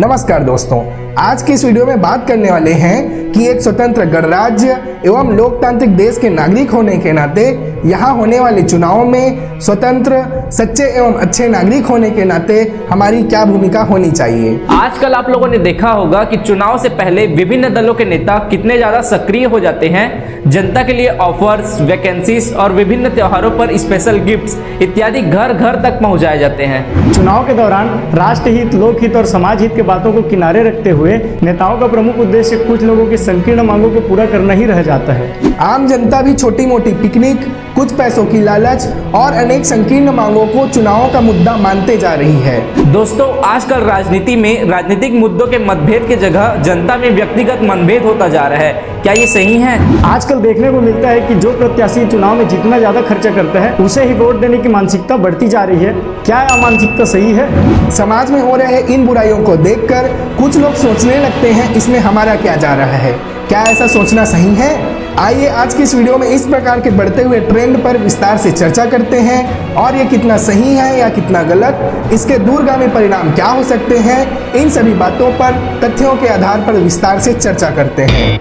नमस्कार दोस्तों, आज की इस वीडियो में बात करने वाले हैं कि एक स्वतंत्र गणराज्य एवं लोकतांत्रिक देश के नागरिक होने के नाते यहाँ होने वाले चुनावों में स्वतंत्र, सच्चे एवं अच्छे नागरिक होने के नाते हमारी क्या भूमिका होनी चाहिए। आजकल आप लोगों ने देखा होगा कि चुनाव से पहले विभिन्न दलों के नेता कितने ज्यादा सक्रिय हो जाते हैं। जनता के लिए ऑफर्स, वैकेंसीज और विभिन्न त्योहारों पर स्पेशल गिफ्ट्स इत्यादि घर घर तक पहुंचाए जाते हैं। चुनाव के दौरान राष्ट्रहित, लोकहित और समाज हित के बातों को किनारे रखते हुए नेताओं का प्रमुख उद्देश्य कुछ लोगों की संकीर्ण मांगों को पूरा करना ही रह जाता है। आम जनता भी छोटी मोटी पिकनिक, कुछ पैसों की लालच और अनेक संकीर्ण मांगों को चुनावों का मुद्दा मानते जा रही है। दोस्तों, आजकल राजनीति में राजनीतिक मुद्दों के मतभेद की जगह जनता में व्यक्तिगत मतभेद होता जा रहा है। क्या ये सही है? आजकल देखने को मिलता है कि जो प्रत्याशी चुनाव में जितना ज्यादा खर्चा करता है उसे ही वोट देने की मानसिकता बढ़ती जा रही है। क्या यह मानसिकता सही है? समाज में हो रहे इन बुराइयों को देखकर कुछ लोग सोचने लगते हैं, इसमें हमारा क्या जा रहा है। क्या ऐसा सोचना सही है? आइए आज की इस वीडियो में इस प्रकार के बढ़ते हुए ट्रेंड पर विस्तार से चर्चा करते हैं और ये कितना सही है या कितना गलत, इसके दूरगामी परिणाम क्या हो सकते हैं, इन सभी बातों पर तथ्यों के आधार पर विस्तार से चर्चा करते हैं।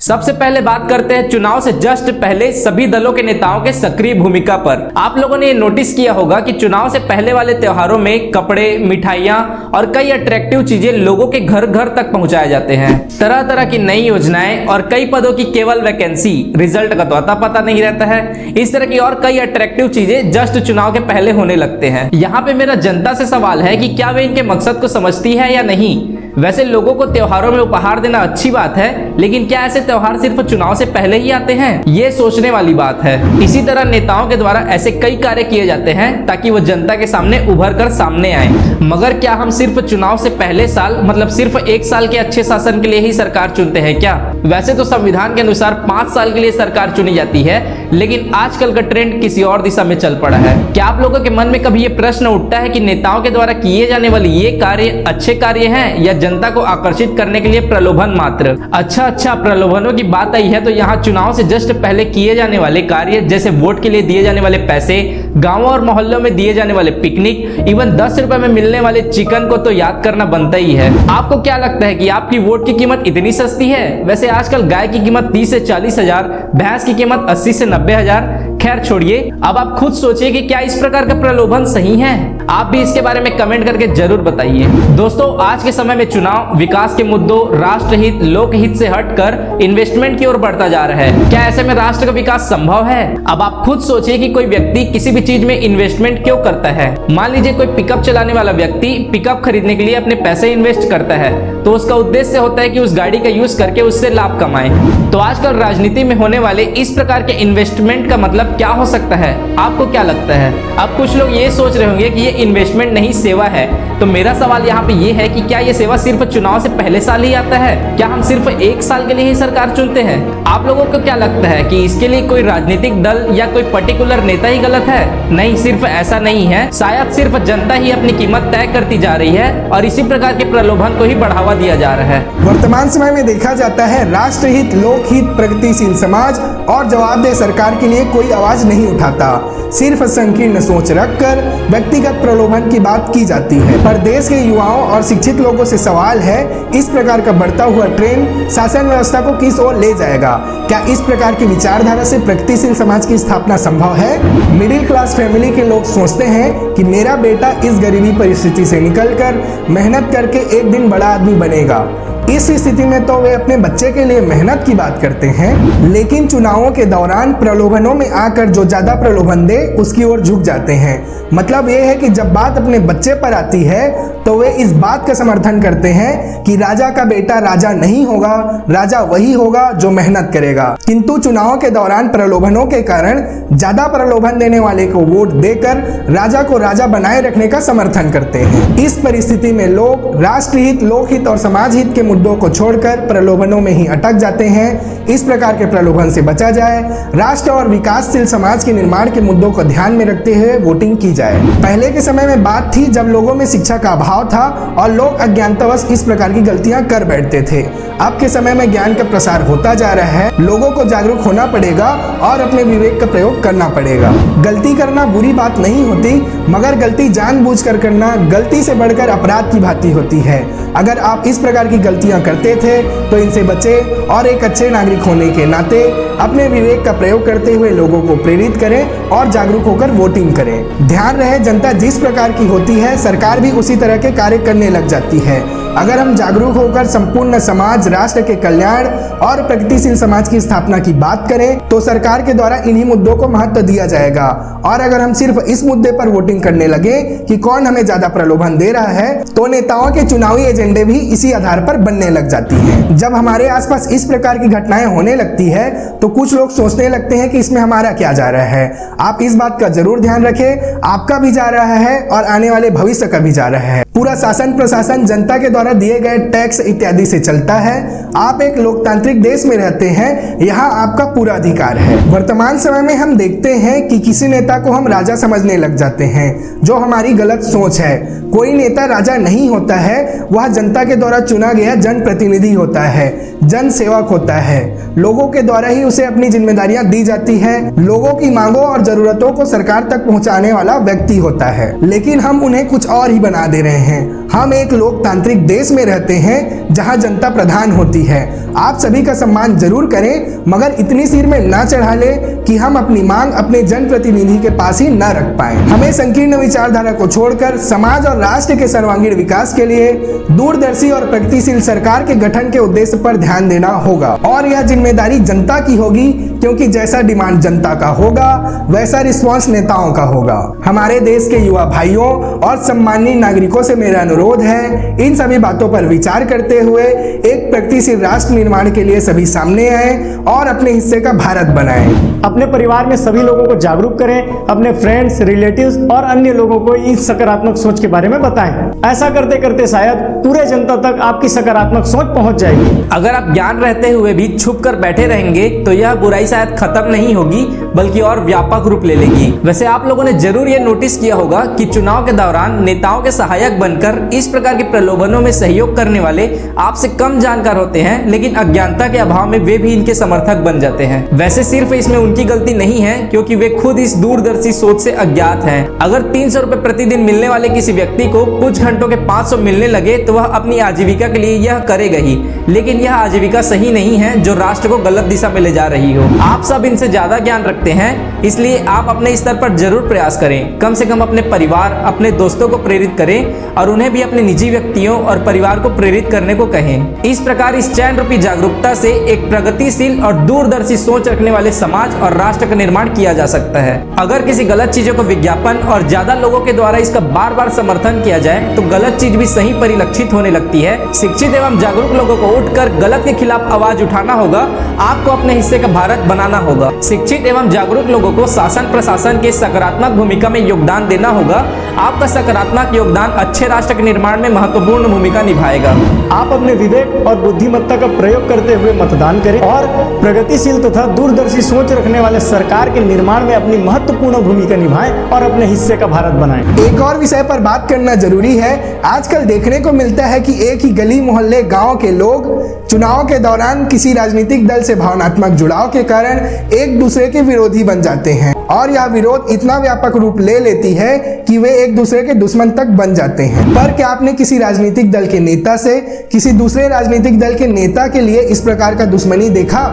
सबसे पहले बात करते हैं चुनाव से जस्ट पहले सभी दलों के नेताओं के सक्रिय भूमिका पर। आप लोगों ने ये नोटिस किया होगा कि चुनाव से पहले वाले त्योहारों में कपड़े, मिठाइयां और कई अट्रैक्टिव चीजें लोगों के घर घर तक पहुंचाए जाते हैं। तरह तरह की नई योजनाएं और कई पदों की केवल वैकेंसी, रिजल्ट का तो अता पता नहीं रहता है। इस तरह की और कई अट्रैक्टिव चीजें जस्ट चुनाव के पहले होने लगते हैं। यहाँ पे मेरा जनता से सवाल है कि क्या वे इनके मकसद को समझती है या नहीं। वैसे लोगों को त्योहारों में उपहार देना अच्छी बात है, लेकिन क्या ऐसे त्योहार सिर्फ चुनाव से पहले ही आते हैं? ये सोचने वाली बात है। इसी तरह नेताओं के द्वारा ऐसे कई कार्य किए जाते हैं ताकि वो जनता के सामने उभर कर सामने आए। मगर क्या हम सिर्फ चुनाव से पहले साल, मतलब सिर्फ एक साल के अच्छे शासन के लिए ही सरकार चुनते हैं क्या? वैसे तो संविधान के अनुसार 5 साल के लिए सरकार चुनी जाती है, लेकिन आजकल का ट्रेंड किसी और दिशा में चल पड़ा है। क्या आप लोगों के मन में कभी ये प्रश्न उठता है कि नेताओं के द्वारा किए जाने वाले ये कार्य अच्छे कार्य हैं या जनता को आकर्षित करने के लिए प्रलोभन मात्र? अच्छा, प्रलोभनों की बात आई है तो यहाँ चुनाव से जस्ट पहले किए जाने वाले कार्य, जैसे वोट के लिए दिए जाने वाले पैसे, गांवों और मोहल्लों में दिए जाने वाले पिकनिक, इवन 10 रुपए में मिलने वाले चिकन को तो याद करना बनता ही है। आपको क्या लगता है कि आपकी वोट की कीमत इतनी सस्ती है? वैसे आजकल गाय की कीमत 30 से 40 हजार, भैंस की कीमत 80 से 90 हजार। खैर छोड़िए, अब आप खुद सोचिए कि क्या इस प्रकार का प्रलोभन सही है? आप भी इसके बारे में कमेंट करके जरूर बताइए। दोस्तों, आज के समय में चुनाव विकास के मुद्दों, राष्ट्रहित, लोकहित से हटकर इन्वेस्टमेंट की ओर बढ़ता जा रहा है। क्या ऐसे में राष्ट्र का विकास संभव है? अब आप खुद सोचिए कि कोई व्यक्ति किसी भी चीज में इन्वेस्टमेंट क्यों करता है। मान लीजिए कोई पिकअप चलाने वाला व्यक्ति पिकअप खरीदने के लिए अपने पैसे इन्वेस्ट करता है, तो उसका उद्देश्य होता है कि उस गाड़ी का यूज करके उससे लाभ कमाए। तो आजकल राजनीति में होने वाले इस प्रकार के इन्वेस्टमेंट का मतलब क्या हो सकता है? आपको क्या लगता है? अब कुछ लोग ये सोच रहे होंगे कि ये इन्वेस्टमेंट नहीं सेवा है। तो मेरा सवाल यहाँ पे ये है कि क्या ये सेवा सिर्फ चुनाव से पहले साल ही आता है? क्या हम सिर्फ एक साल के लिए ही सरकार चुनते हैं? आप लोगों को क्या लगता है कि इसके लिए कोई राजनीतिक दल या कोई पर्टिकुलर नेता ही गलत है? नहीं, सिर्फ ऐसा नहीं है। शायद सिर्फ जनता ही अपनी कीमत तय करती जा रही है और इसी प्रकार के प्रलोभन को ही बढ़ावा दिया जा रहा है। वर्तमान समय में देखा जाता है राष्ट्रहित, लोकहित, प्रगतिशील समाज और जवाबदेह सरकार के लिए कोई आवाज नहीं उठाता। सिर्फ संकीर्ण सोच रखकर व्यक्तिगत प्रलोभन की बात की जाती है। पर देश के युवाओं और शिक्षित लोगों से सवाल है, इस प्रकार का बढ़ता हुआ ट्रेंड शासन व्यवस्था को किस ओर ले जाएगा? क्या इस प्रकार की विचारधारा से प्रगतिशील समाज की स्थापना संभव है? मिडिल क्लास फैमिली के लोग सोचते हैं कि मेरा बेटा इस गरीबी परिस्थिति से निकलकर मेहनत करके एक दिन बड़ा आदमी बनेगा। इस स्थिति में तो वे अपने बच्चे के लिए मेहनत की बात करते हैं, लेकिन चुनावों के दौरान प्रलोभनों में आकर जो ज्यादा प्रलोभन दे उसकी ओर झुक जाते हैं। मतलब ये है कि जब बात अपने बच्चे पर आती है तो वे इस बात का समर्थन करते हैं कि राजा का बेटा राजा नहीं होगा, राजा वही होगा जो मेहनत करेगा। किंतु चुनावों के दौरान प्रलोभनों के कारण ज्यादा प्रलोभन देने वाले को वोट देकर राजा को राजा बनाए रखने का समर्थन करते हैं। इस परिस्थिति में लोग राष्ट्रहित, लोकहित और समाज हित के मुद्दों को छोड़कर प्रलोभनों में ही अटक जाते हैं। इस प्रकार के प्रलोभन से बचा जाए, राष्ट्र और विकासशील समाज के निर्माण के मुद्दों को ध्यान में रखते हुए वोटिंग की जाए। पहले के समय में बात थी जब लोगों में शिक्षा का अभाव था और लोग अज्ञानतावश इस प्रकार की गलतियां कर बैठते थे। अब के समय में ज्ञान का प्रसार होता जा रहा है, लोगों को जागरूक होना पड़ेगा और अपने विवेक का प्रयोग करना पड़ेगा। गलती करना बुरी बात नहीं होती, मगर गलती जानबूझकर करना गलती से बढ़कर अपराध की भांति होती है। अगर आप इस प्रकार की गलतियां करते थे तो इनसे बचें और एक अच्छे नागरिक होने के नाते अपने विवेक का प्रयोग करते हुए लोगों को प्रेरित करें और जागरूक होकर वोटिंग करें। ध्यान रहे, जनता जिस प्रकार की होती है, सरकार भी उसी तरह के कार्य करने लग जाती है। अगर हम जागरूक होकर संपूर्ण समाज, राष्ट्र के कल्याण और प्रगतिशील समाज की स्थापना की बात करें तो सरकार के द्वारा इन्हीं मुद्दों को महत्व दिया जाएगा। और अगर हम सिर्फ इस मुद्दे पर वोटिंग करने लगे कि कौन हमें ज्यादा प्रलोभन दे रहा है, तो नेताओं के चुनावी एजेंडे भी इसी आधार पर बनने लग जाती हैं। जब हमारे आसपास इस प्रकार की घटनाएं होने लगती है तो कुछ लोग सोचने लगते हैं कि इसमें हमारा क्या जा रहा है। आप इस बात का जरूर ध्यान रखें, आपका भी जा रहा है और आने वाले भविष्य का भी जा रहा है। पूरा शासन प्रशासन जनता के द्वारा दिए गए टैक्स इत्यादि से चलता है। आप एक लोकतांत्रिक देश में रहते हैं, यहाँ आपका पूरा अधिकार है। वर्तमान समय में हम देखते हैं कि किसी नेता को हम राजा समझने लग जाते हैं, जो हमारी गलत सोच है। कोई नेता राजा नहीं होता है, वह जनता के द्वारा चुना गया जनप्रतिनिधि होता है, जन सेवक होता है। लोगों के द्वारा ही उसे अपनी जिम्मेदारियां दी जाती है। लोगों की मांगों और जरूरतों को सरकार तक पहुंचाने वाला व्यक्ति होता है, लेकिन हम उन्हें कुछ और ही बना दे रहे हैं। हम एक लोकतांत्रिक देश में रहते हैं जहां जनता प्रधान होती है। आप सभी का सम्मान जरूर करें, मगर इतनी सिर में ना चढ़ा ले कि हम अपनी मांग अपने जनप्रतिनिधि के पास ही न रख पाए। हमें संकीर्ण विचारधारा को छोड़कर समाज और राष्ट्र के सर्वांगीण विकास के लिए दूरदर्शी और प्रगतिशील सरकार के गठन के उद्देश्य पर ध्यान देना होगा। और यह जिम्मेदारी जनता की होगी, क्योंकि जैसा डिमांड जनता का होगा वैसा रिस्पॉन्स नेताओं का होगा। हमारे देश के युवा भाइयों और सम्मानीय नागरिकों से मेरा अनुरोध है, इन सभी बातों पर विचार करते हुए एक प्रगतिशील राष्ट्र निर्माण के लिए सभी सामने आए और अपने हिस्से का भारत बनाएं। अपने परिवार में सभी लोगों को जागरूक करें, अपने फ्रेंड्स, रिलेटिव्स और अन्य लोगों को इस सकारात्मक सोच के बारे में बताएं। ऐसा करते करते शायद पूरे जनता तक आपकी सकारात्मक सोच पहुंच जाएगी। अगर आप ज्ञान रहते हुए भी छुप कर बैठे रहेंगे तो यह बुराई शायद खत्म नहीं होगी, बल्कि और व्यापक रूप ले लेगी। वैसे आप लोगों ने जरूर ये नोटिस किया होगा कि चुनाव के दौरान नेताओं के सहायक बनकर इस प्रकार के प्रलोभनों में सहयोग करने वाले आपसे कम जानकार होते हैं, लेकिन अज्ञानता के अभाव में वे भी इनके समर्थक बन जाते हैं। वैसे सिर्फ इसमें उनकी गलती नहीं है, क्योंकि वे खुद इस दूरदर्शी सोच से अज्ञात हैं। अगर 300 रुपए प्रतिदिन मिलने वाले किसी व्यक्ति को कुछ घंटों के 500 मिलने लगे तो वह अपनी आजीविका के लिए यह करेगा ही, लेकिन यह आजीविका सही नहीं है जो राष्ट्र को गलत दिशा में ले जा रही हो। आप सब इनसे ज्यादा ज्ञान रखते हैं, इसलिए आप अपने स्तर पर जरूर प्रयास करें। कम से कम अपने परिवार, अपने दोस्तों को प्रेरित करें और उन्हें भी अपने निजी व्यक्तियों और परिवार को प्रेरित करने को कहें। इस प्रकार इस चैन रूपी जागरूकता से एक प्रगतिशील और दूरदर्शी सोच रखने वाले समाज और राष्ट्र का निर्माण किया जा सकता है। अगर किसी गलत चीजों को विज्ञापन और ज्यादा लोगों के द्वारा इसका बार बार समर्थन किया जाए तो गलत चीज भी सही परिलक्षित होने लगती है। शिक्षित एवं जागरूक लोगों को उठकर गलत के खिलाफ आवाज उठाना होगा। आपको अपने हिस्से का भारत बनाना होगा। शिक्षित एवं जागरूक लोगों को शासन प्रशासन के सकारात्मक भूमिका में योगदान देना होगा। आपका सकारात्मक योगदान अच्छे राष्ट्र के निर्माण में महत्वपूर्ण भूमिका निभाएगा। आप अपने विवेक और बुद्धिमत्ता का प्रयोग करते हुए मतदान करें और प्रगतिशील तथा दूरदर्शी सोच रखने वाले सरकार के निर्माण में अपनी महत्वपूर्ण भूमिका निभाएं और अपने हिस्से का भारत बनाएं। एक और विषय पर बात करना जरूरी है। आजकल देखने को मिलता है कि एक ही गली मोहल्ले गांव के लोग चुनाव के दौरान किसी राजनीतिक दल से भावनात्मक जुड़ाव के कारण एक दूसरे के विरोधी बन जाते हैं और यह विरोध इतना व्यापक रूप ले लेती है कि वे एक दूसरे के दुश्मन तक बन जाते हैं। पर क्या आपने किसी राजनीतिक दल के नेता से किसी दूसरे राजनीतिक दल के नेता के लिए इस प्रकार का दुश्मनी देखा?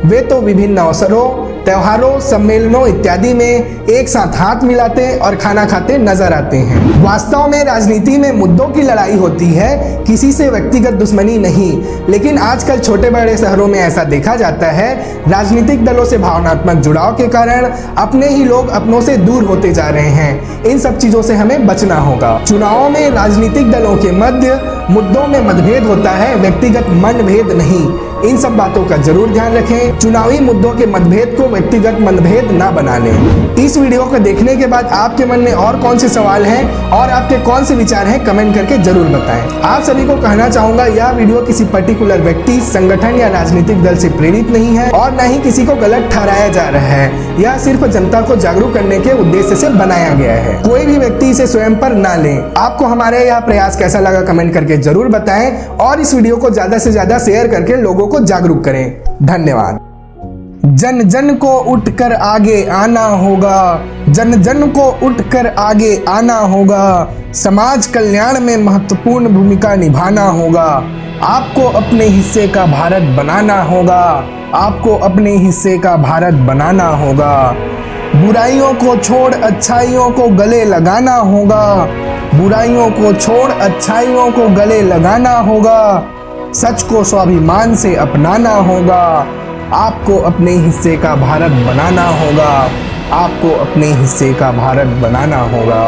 वे तो विभिन्न अवसरों, त्योहारों, सम्मेलनों इत्यादि में एक साथ हाथ मिलाते और खाना खाते नजर आते हैं। वास्तव में राजनीति में मुद्दों की लड़ाई होती है, किसी से व्यक्तिगत दुश्मनी नहीं। लेकिन आजकल छोटे बड़े शहरों में ऐसा देखा जाता है, राजनीतिक दलों से भावनात्मक जुड़ाव के कारण अपने ही लोग अपनों से दूर होते जा रहे हैं। इन सब चीजों से हमें बचना होगा। चुनावों में राजनीतिक दलों के मध्य मुद्दों में मतभेद होता है, व्यक्तिगत मनभेद नहीं। इन सब बातों का जरूर ध्यान रखें। चुनावी मुद्दों के मतभेद को व्यक्तिगत मतभेद ना बना लें। इस वीडियो को देखने के बाद आपके मन में और कौन से सवाल हैं और आपके कौन से विचार हैं, कमेंट करके जरूर बताएं। आप सभी को कहना चाहूंगा, यह वीडियो किसी पर्टिकुलर व्यक्ति, संगठन या राजनीतिक दल से प्रेरित नहीं है और न ही किसी को गलत ठहराया जा रहा है। यह सिर्फ जनता को जागरूक करने के उद्देश्य से बनाया गया है। कोई भी व्यक्ति इसे स्वयं पर ना लें। आपको हमारे यह प्रयास कैसा लगा, कमेंट करके जरूर बताएं और इस वीडियो को ज्यादा से ज्यादा शेयर करके लोगों को जागरूक करें। धन्यवाद। जन जन को उठकर आगे आना होगा, जन जन को उठकर आगे आना होगा, समाज कल्याण में महत्वपूर्ण भूमिका निभाना होगा। आपको अपने हिस्से का भारत बनाना होगा, आपको अपने हिस्से का भारत बनाना होगा। बुराइयों को छोड़ अच्छाइयों को गले लगाना होगा, बुराइयों को छोड़ अच्छाइयों को गले लगाना होगा। सच को स्वाभिमान से अपनाना होगा, आपको अपने हिस्से का भारत बनाना होगा, आपको अपने हिस्से का भारत बनाना होगा।